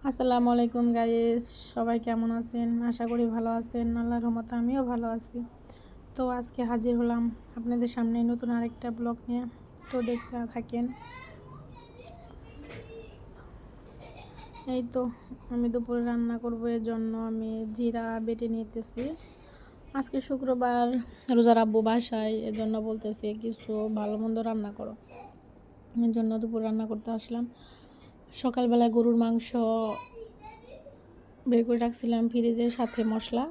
আসসালামু আলাইকুম গাইস, সবাই কেমন আছেন? আশা করি ভালো আছেন। আল্লাহর রহমতে আমিও ভালো আছি। তো আজকে হাজির হলাম আপনাদের সামনে নতুন আরেকটা ব্লগ নিয়ে। তো দেখতে থাকেন। এই তো আমি দুপুরে রান্না করব, এর জন্য আমি জিরা বেটে নিতেছি। আজকে শুক্রবার, রোজার আব্বু বাসায়, এর জন্য বলতেছি কিছু ভালো মন্দ রান্না করো। এর জন্য দুপুর রান্না করতে আসলাম। সকালবেলায় গরুর মাংস বের করে রাখছিলাম ফ্রিজের সাথে মশলা,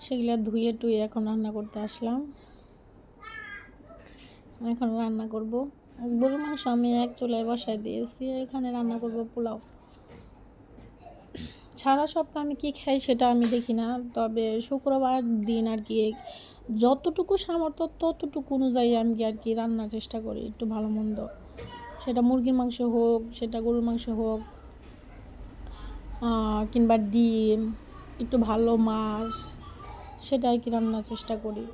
সেগুলো ধুয়ে টুয়ে এখন রান্না করতে আসলাম। এখন রান্না করব গরুর মাংস, আমি এক চুলায় বসায় দিয়েছি। এখানে রান্না করব পোলাও। সারা সপ্তাহ আমি কি খাই সেটা আমি দেখি না, তবে শুক্রবার দিন আর কি যতটুকু সামর্থ্য ততটুকু অনুযায়ী আমি আর কি রান্নার চেষ্টা করি একটু ভালো মন্দ। সেটা মুরগির মাংস হোক, সেটা গরুর মাংস হোক, কিংবা ডিম, একটু ভালো মাছ, সেটা আর কি রান্নার চেষ্টা করি।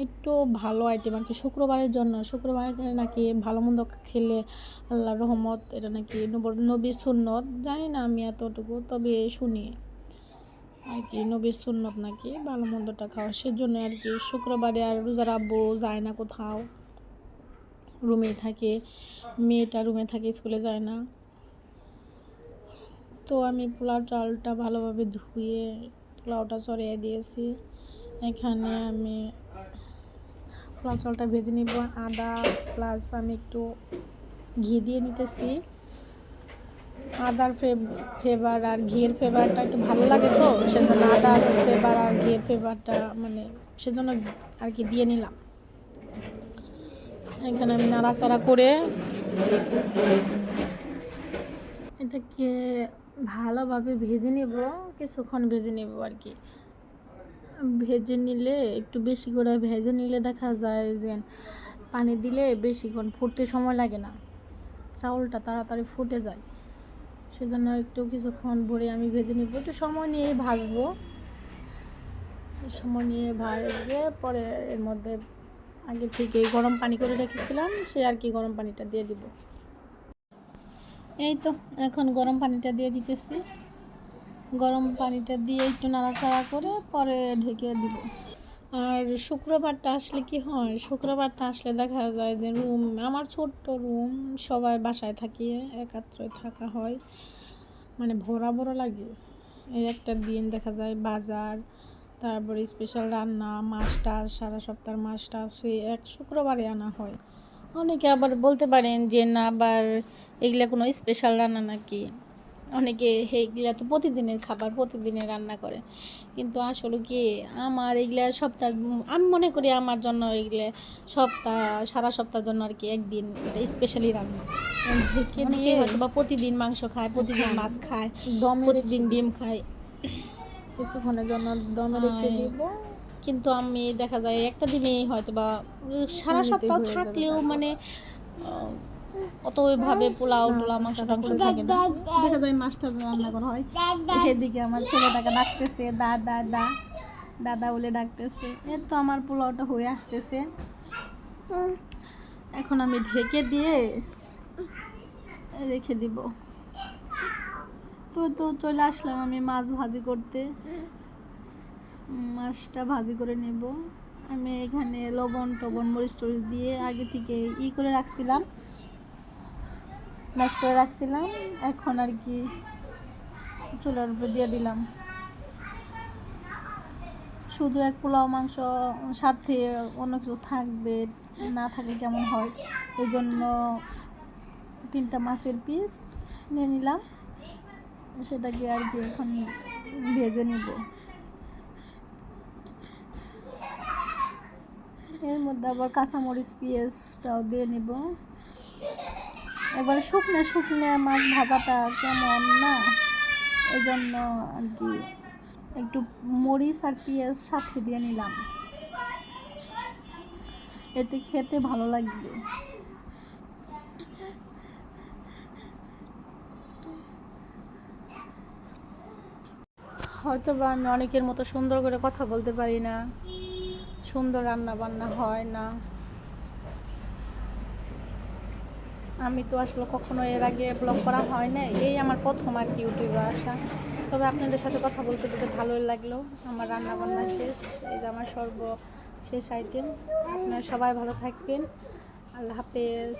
একটু ভালো আইটেম আর কি শুক্রবারের জন্য। শুক্রবারে নাকি ভালো মন্দ খেলে আল্লাহর রহমত, এটা নাকি নবীর সুন্নত, জানি না আমি এতটুকু, তবে শুনি আর কি নবীর সুন্নত নাকি ভালো মন্দটা খাওয়া। সেজন্য আর কি শুক্রবারে আর রোজার আব্বু যায় না কোথাও, রুমে থাকে, মেয়েটা রুমে থাকে, স্কুলে যায় না। তো আমি পোলাও চালটা ভালোভাবে ধুয়ে পোলাওটা চড়িয়ে দিয়েছি। এখানে আমি পোলাও চালটা ভেজে নিব। আদা প্লাস আমি একটু ঘি দিয়ে নিতেছি। আদার ফ্লেভার আর ঘিয়ের ফ্লেভারটা একটু ভালো লাগে, তো সেজন্য আদার ফ্লেভার আর ঘিয়ের ফ্লেভারটা সেজন্য আর কি দিয়ে নিলাম। এখানে আমি নাড়াচাড়া করে এটাকে ভালোভাবে ভেজে নেব, কিছুক্ষণ ভেজে নেব আর কি। ভেজে নিলে একটু বেশি করে ভেজে নিলে দেখা যায় যে পানি দিলে বেশিক্ষণ ফুটতে সময় লাগে না, চাউলটা তাড়াতাড়ি ফুটে যায়। সেজন্য একটু কিছুক্ষণ ভরে আমি ভেজে নিব, একটু সময় নিয়ে ভাজবো। সময় নিয়ে ভাজে পরে এর মধ্যে আগে থেকে গরম পানি করে রেখেছিলাম, সে আর কি গরম পানিটা দিয়ে দিব। এই তো এখন গরম পানিটা দিয়ে দিতেছি। গরম পানিটা দিয়ে একটু নাড়াচাড়া করে পরে ঢেকে দিব। আর শুক্রবারটা আসলে কি হয়, শুক্রবারটা আসলে দেখা যায় যে আমার ছোট্ট রুম, সবাই বাসায় থাকি, একাত্রে থাকা হয়, ভরা ভরা লাগে। এই একটা দিন দেখা যায় বাজার, তারপরে স্পেশাল রান্না, মাছ টাছ, সারা সপ্তাহের মাছ টাছ সেই এক শুক্রবারে আনা হয়। অনেকে আবার বলতে পারেন যে না, আবার এগুলা কোনো স্পেশাল রান্না নাকি, অনেকে এইগুলা তো প্রতিদিনের খাবার, প্রতিদিনের রান্না করে। কিন্তু আসলে কি আমার এগুলা সপ্তাহ, আমি মনে করি আমার জন্য এগুলা সারা সপ্তাহের জন্য আর কি একদিন এটা স্পেশালি রান্না। অনেকে হয়তো বা প্রতিদিন মাংস খায়, প্রতিদিন মাছ খায়, প্রতিদিন ডিম খায়, কিছুক্ষণের জন্য দমে রেখে দিব। কিন্তু আমি দেখা যায় একটা দিনেই হয়তো বা সারা সপ্তাহ থাকলেও অতভাবে পোলাও টোলা মাংস টাংস থাকে না, দেখা যায় মাছটা রান্না করা হয়। এদিকে আমার ছেলেটাকে ডাকতেছে, দাদা দা দাদা বলে ডাকতেছে। এর তো আমার পোলাওটা হয়ে আসতেছে। এখন আমি ঢেকে দিয়ে রেখে দিব। তো চলে আসলাম আমি মাছ ভাজি করতে। মাছটা ভাজি করে নেব। আমি এখানে লবণ টবণ মরিচ টরিচ দিয়ে আগে থেকে করে রাখছিলাম, ম্যাশ করে রাখছিলাম। এখন আর কি চুলার উপরে দিয়ে দিলাম। শুধু এক পোলাও মাংস, সাথে অন্য কিছু থাকবে, না থাকলে কেমন হয়, এই জন্য 3টা মাছের পিস নিয়ে নিলাম। সেটাকে আর কি এখন ভেজে নিব। এর মধ্যে আবার কাঁচামরিচ পেঁয়াজটাও দিয়ে নিব। এবার শুকনো শুকনো মাছ ভাজাটা কেমন না, এই জন্য আর কি একটু মরিচ আর পেঁয়াজ সাথে দিয়ে নিলাম, এতে খেতে ভালো লাগবে। হয়তো বা আমি অনেকের মতো সুন্দর করে কথা বলতে পারি না, সুন্দর রান্না বান্না হয় না। আমি তো আসলে কখনো এর আগে ব্লগ করা হয় না, এই আমার প্রথম আর কি ইউটিউবে আসা। তবে আপনাদের সাথে কথা বলতে বলতে ভালোই লাগলো। আমার রান্না বান্না শেষ, এই যে আমার সর্বশেষ আইটেম। আপনারা সবাই ভালো থাকবেন, আল্লাহ হাফেজ।